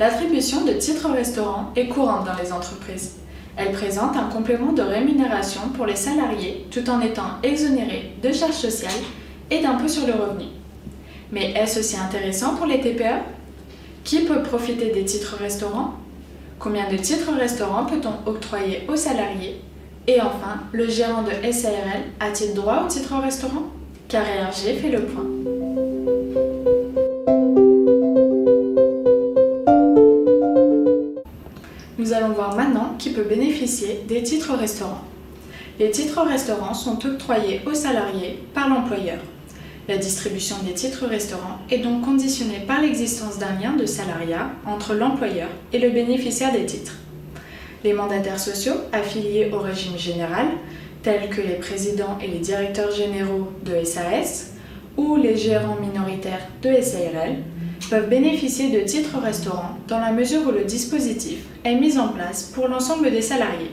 L'attribution de titres restaurant est courante dans les entreprises. Elle présente un complément de rémunération pour les salariés tout en étant exonérée de charges sociales et d'impôts sur le revenu. Mais est-ce aussi intéressant pour les TPE? Qui peut profiter des titres restaurants? Combien de titres restaurants peut-on octroyer aux salariés? Et enfin, le gérant de SARL a-t-il droit au titre restaurant? CareRG fait le point. Nous allons voir maintenant qui peut bénéficier des titres restaurants. Les titres restaurants sont octroyés aux salariés par l'employeur. La distribution des titres restaurants est donc conditionnée par l'existence d'un lien de salariat entre l'employeur et le bénéficiaire des titres. Les mandataires sociaux affiliés au régime général, tels que les présidents et les directeurs généraux de SAS ou les gérants minoritaires de SARL, peuvent bénéficier de titres restaurants dans la mesure où le dispositif est mis en place pour l'ensemble des salariés.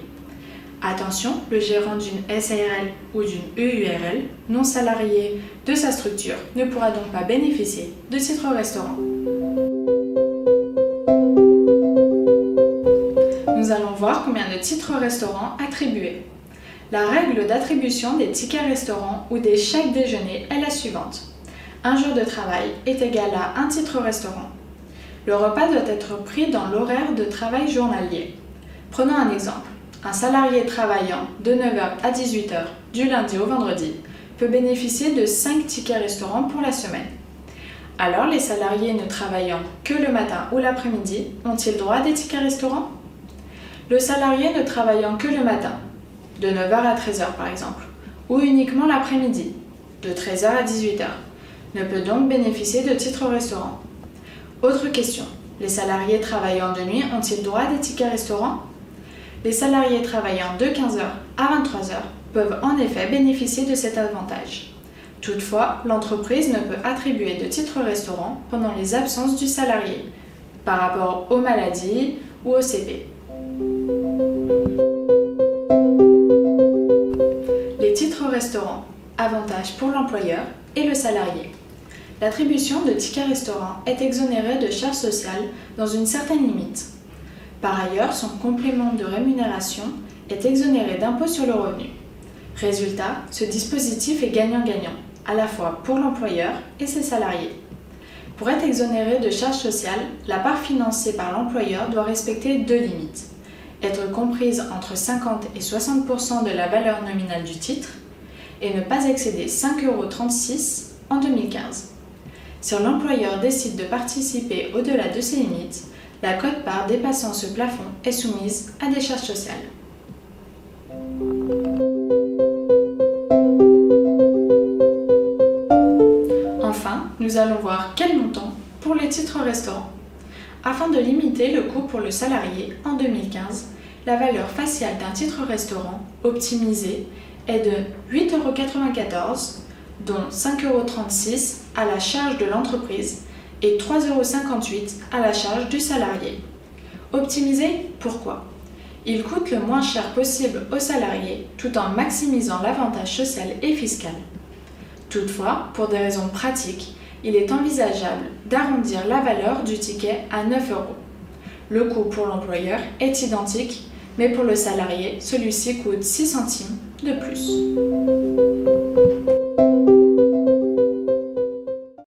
Attention, le gérant d'une SARL ou d'une EURL non salarié de sa structure ne pourra donc pas bénéficier de titres restaurants. Nous allons voir combien de titres restaurants attribués. La règle d'attribution des tickets restaurants ou des chèques déjeuner est la suivante. Un jour de travail est égal à un titre restaurant. Le repas doit être pris dans l'horaire de travail journalier. Prenons un exemple. Un salarié travaillant de 9h à 18h du lundi au vendredi peut bénéficier de 5 tickets restaurants pour la semaine. Alors les salariés ne travaillant que le matin ou l'après-midi ont-ils droit à des tickets restaurants? Le salarié ne travaillant que le matin, de 9h à 13h par exemple, ou uniquement l'après-midi, de 13h à 18h, ne peut donc bénéficier de titres restaurants. Autre question, les salariés travaillant de nuit ont-ils droit à des tickets restaurants? Les salariés travaillant de 15h à 23h peuvent en effet bénéficier de cet avantage. Toutefois, l'entreprise ne peut attribuer de titres restaurants pendant les absences du salarié, par rapport aux maladies ou au CP. Les titres restaurants, avantages pour l'employeur et le salarié. L'attribution de tickets restaurants est exonérée de charges sociales dans une certaine limite. Par ailleurs, son complément de rémunération est exonéré d'impôt sur le revenu. Résultat, ce dispositif est gagnant-gagnant, à la fois pour l'employeur et ses salariés. Pour être exonéré de charges sociales, la part financée par l'employeur doit respecter 2 limites. Être comprise entre 50 et 60% de la valeur nominale du titre et ne pas excéder 5,36 € en 2015. Si l'employeur décide de participer au-delà de ces limites, la quote-part dépassant ce plafond est soumise à des charges sociales. Enfin, nous allons voir quel montant pour les titres restaurants. Afin de limiter le coût pour le salarié, en 2015, la valeur faciale d'un titre restaurant optimisé est de 8,94 €, dont 5,36 € à la charge de l'entreprise et 3,58 € à la charge du salarié. Optimisé, pourquoi? Il coûte le moins cher possible aux salariés tout en maximisant l'avantage social et fiscal. Toutefois, pour des raisons pratiques, il est envisageable d'arrondir la valeur du ticket à 9 €. Le coût pour l'employeur est identique, mais pour le salarié, celui-ci coûte 6 centimes de plus.